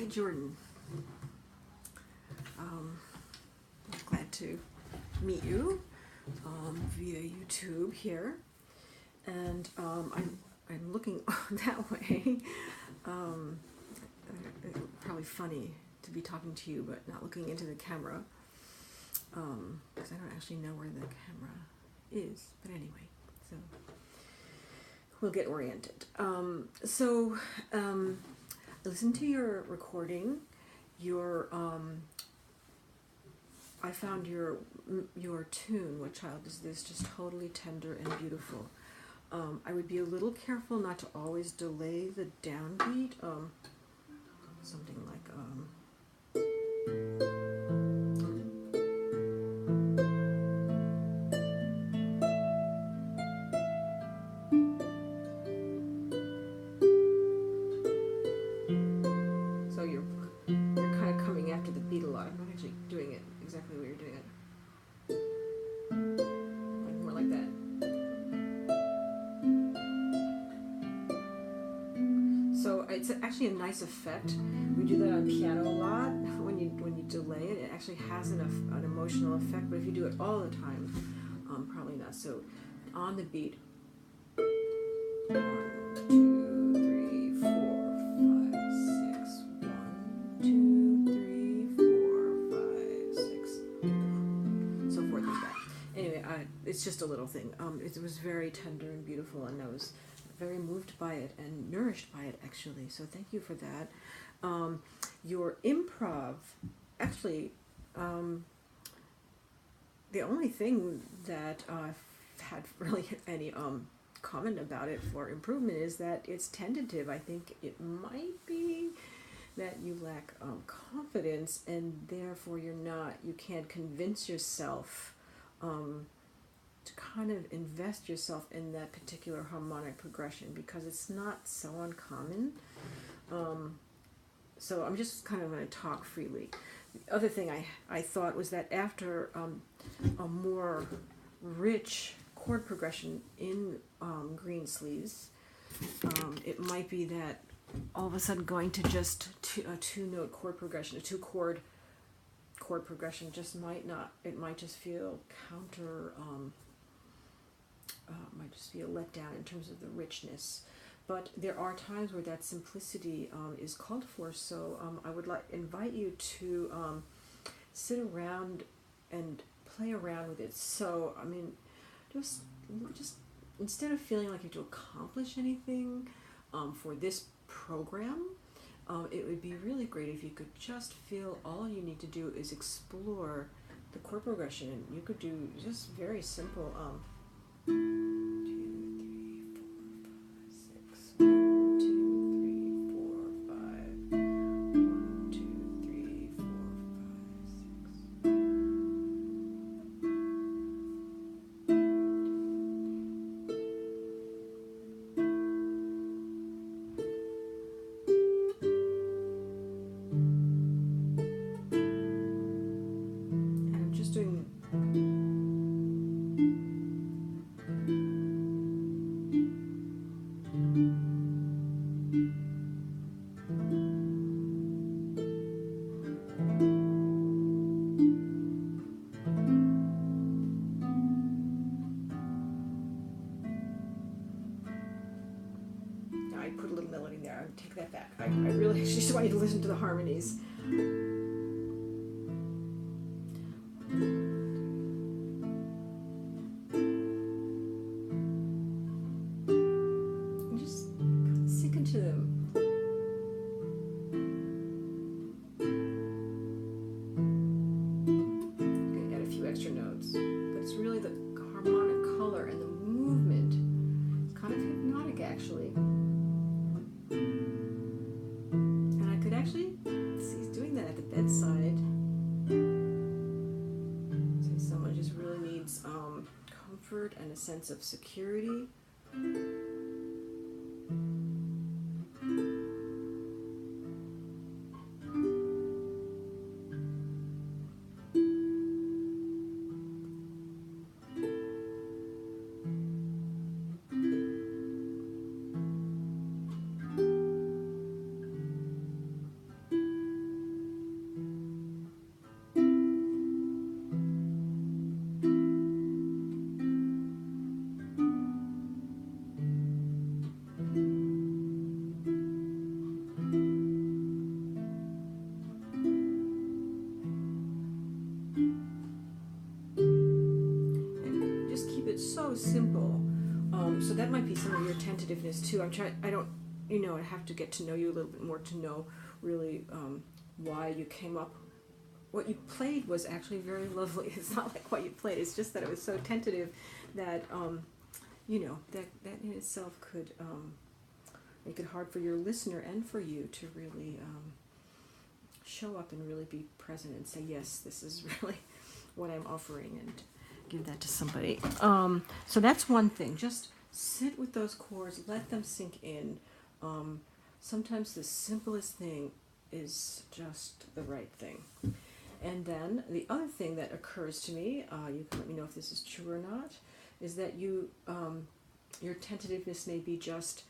Hi, Jordan. Glad to meet you via YouTube here, and I'm looking that way. Probably funny to be talking to you, but not looking into the camera, because I don't actually know where the camera is. But anyway, so we'll get oriented. Listen to your recording. I found your tune, What Child Is This, just totally tender and beautiful. I would be a little careful not to always delay the downbeat. Something like so you're kind of coming after the beat a lot. I'm not actually doing it exactly the way you're doing it. Like more like that. So it's actually a nice effect. We do that on piano a lot. When you delay it, it actually has an emotional effect. But if you do it all the time, probably not. So on the beat, 1, 2, 3, 4, 5, 6. 1, 2, 3, 4, 5, 6. So forth like that. Anyway, it's just a little thing. It was very tender and beautiful, and I was very moved by it and nourished by it, actually. So thank you for that. Your improv, actually, the only thing that I've had really any comment about it for improvement is that it's tentative. I think it might be that you lack confidence, and therefore you can't convince yourself to kind of invest yourself in that particular harmonic progression, because it's not so uncommon. So I'm just kind of going to talk freely. The other thing I thought was that after a more rich chord progression in green sleeves, it might be that all of a sudden going to just a two-note chord progression, a two-chord chord progression just might not, it might just feel might just be a letdown in terms of the richness. But there are times where that simplicity is called for. So I would invite you to sit around and play around with it. So I mean, just instead of feeling like you have to accomplish anything for this program, it would be really great if you could just feel all you need to do is explore the chord progression. And you could do just very simple 2, 3, 4, 5, 6. 1, 2, 3, 4, 5. 1, 2, 3, 4, 5, 6. And I'm just doing. I put a little melody there. I would take that back. I really just want you to listen to the harmonies. And just sink into them. You can add a few extra notes, but it's really the harmonic color and the movement. It's kind of hypnotic, actually. And I could actually see he's doing that at the bedside. So someone just really needs comfort and a sense of security. that might be some of your tentativeness too. I don't, I have to get to know you a little bit more to know really why you came up. What you played was actually very lovely. It's not like what you played. It's just that it was so tentative that, that in itself could make it hard for your listener and for you to really show up and really be present and say, yes, this is really what I'm offering, and give that to somebody. So that's one thing. Just sit with those chords, let them sink in. Sometimes the simplest thing is just the right thing. And then the other thing that occurs to me, you can let me know if this is true or not, is that your tentativeness may be just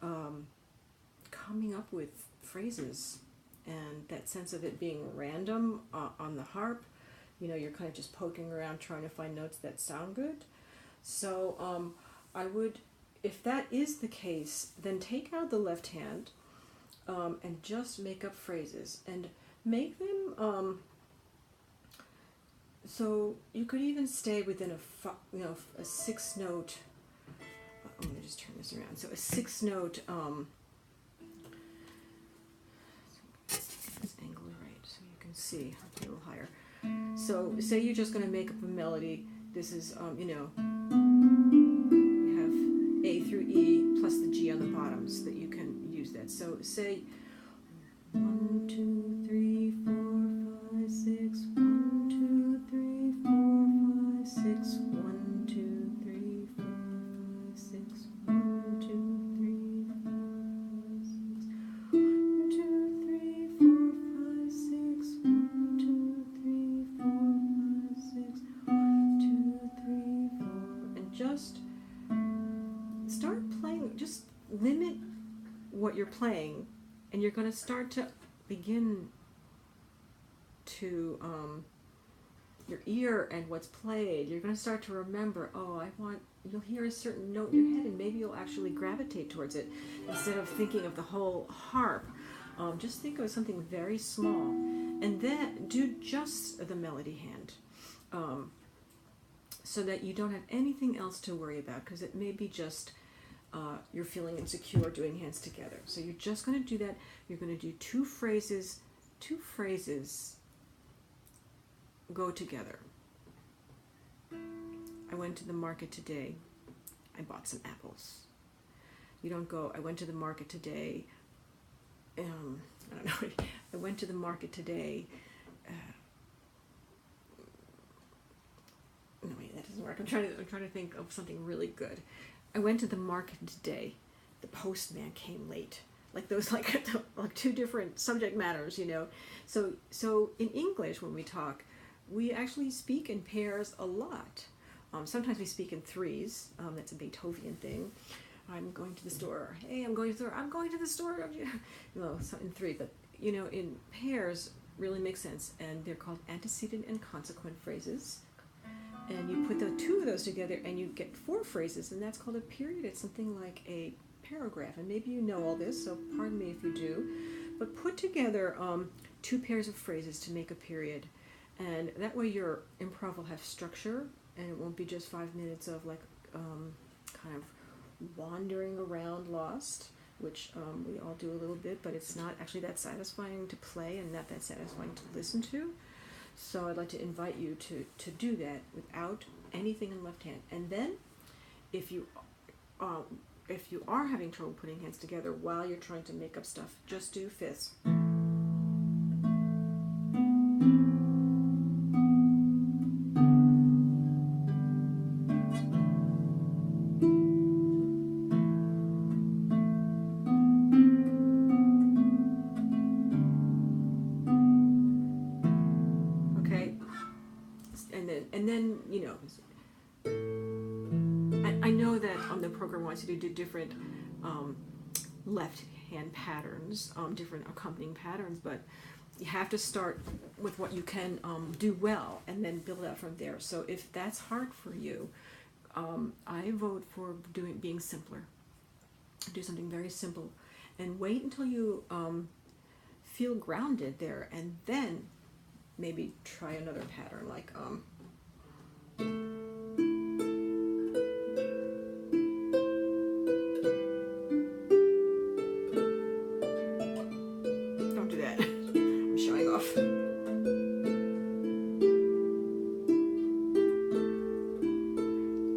coming up with phrases, and that sense of it being random on the harp. You're kind of just poking around trying to find notes that sound good. So I would, if that is the case, then take out the left hand and just make up phrases and make them. So you could even stay within a 6-note. Let me just turn this around. So a 6-note. This angle right, so you can see a little higher. So say you're just going to make up a melody. This is you have A through E plus the G on the bottom, so that you can use that. So say 1, 2, 3, 4, 5, 6. 1, 2, 3, 4, 5, 6. 1, 2, 3, 4, 5, 6. 1, 2, 3, 4, 5, 6. 1, 2, 3, 4, 5, 6. 1, 2, 3, 4, 5, 6. 1, 2, 3, 4. And just start playing. Just limit what you're playing, and you're going to start to begin to your ear and what's played. You're going to start to remember, you'll hear a certain note in your head, and maybe you'll actually gravitate towards it instead of thinking of the whole harp. Just think of something very small, and then do just the melody hand, so that you don't have anything else to worry about, because it may be just you're feeling insecure doing hands together. So you're just going to do that. You're going to do two phrases go together. I went to the market today. I bought some apples. You don't go, I went to the market today. I don't know. I went to the market today. No, wait, that doesn't work. I'm trying to think of something really good. I went to the market today. The postman came late. Like those, like two different subject matters, So in English, when we talk, we actually speak in pairs a lot. Sometimes we speak in threes. That's a Beethoven thing. I'm going to the store. Hey, I'm going to the store. I'm going to the store. No, so in three, but in pairs really makes sense, and they're called antecedent and consequent phrases. And you put the two of those together, and you get 4 phrases, and that's called a period. It's something like a paragraph, and maybe you know all this, so pardon me if you do. But put together 2 pairs of phrases to make a period, and that way your improv will have structure, and it won't be just 5 minutes of kind of wandering around lost, which we all do a little bit, but it's not actually that satisfying to play and not that satisfying to listen to. So I'd like to invite you to do that without anything in left hand. And then if you are having trouble putting hands together while you're trying to make up stuff, just do fifths. I know that the program wants you to do different left hand patterns, different accompanying patterns, but you have to start with what you can do well and then build out from there. So if that's hard for you, I vote for being simpler. Do something very simple and wait until you feel grounded there, and then maybe try another pattern like do that. I'm showing off.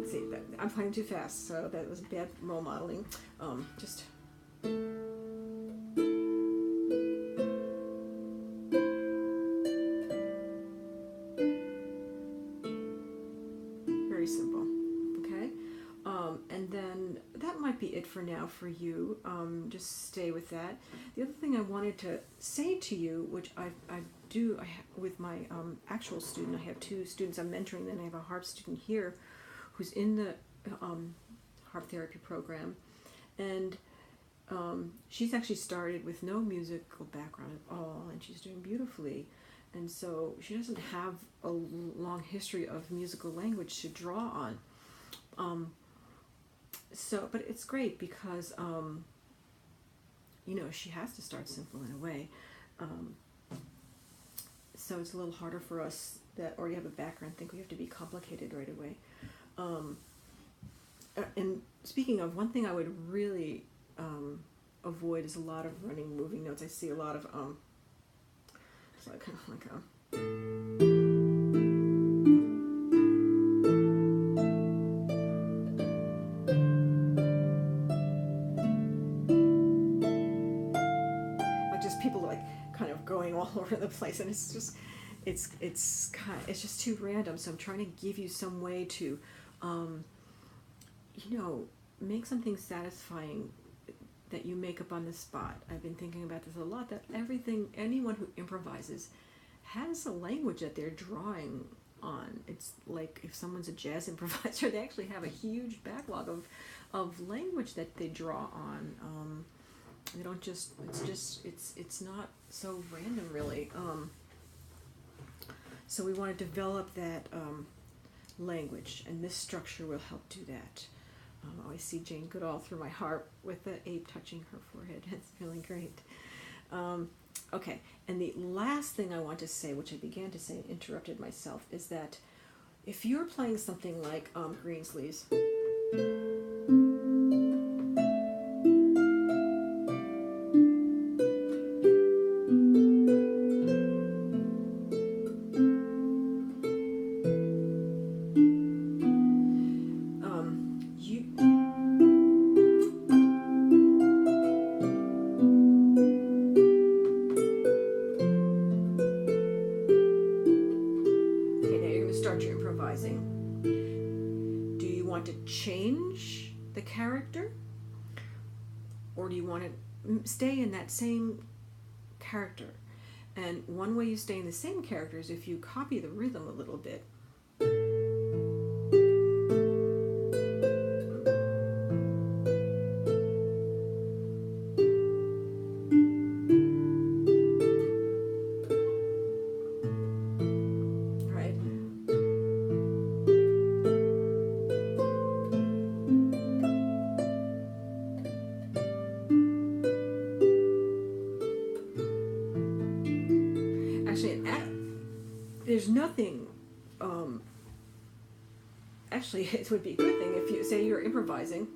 See, I'm playing too fast, so that was bad role modeling. Just. Very simple. Okay? And then that might be it for now for you. Just stay with that. The other thing I wanted to say to you, which I do with my actual student, I have 2 students I'm mentoring, then I have a harp student here who's in the harp therapy program, and she's actually started with no musical background at all, and she's doing beautifully. And so she doesn't have a long history of musical language to draw on. But it's great because, she has to start simple in a way. So it's a little harder for us that already have a background, think we have to be complicated right away. And speaking of, one thing I would really avoid is a lot of running, moving notes. I see a lot of, it's like kind of like a... people like kind of going all over the place, and it's just it's just too random. So I'm trying to give you some way to make something satisfying that you make up on the spot. I've been thinking about this a lot, that anyone who improvises has a language that they're drawing on. It's like if someone's a jazz improviser, they actually have a huge backlog of language that they draw on. They don't just, it's not so random really. So we want to develop that language, and this structure will help do that. I see Jane Goodall through my harp with the ape touching her forehead. It's really great. Okay, and the last thing I want to say, which I began to say and interrupted myself, is that if you're playing something like Greensleeves, to change the character, or do you want to stay in that same character? And one way you stay in the same character is if you copy the rhythm a little bit. There's nothing, actually it would be a good thing if you say you're improvising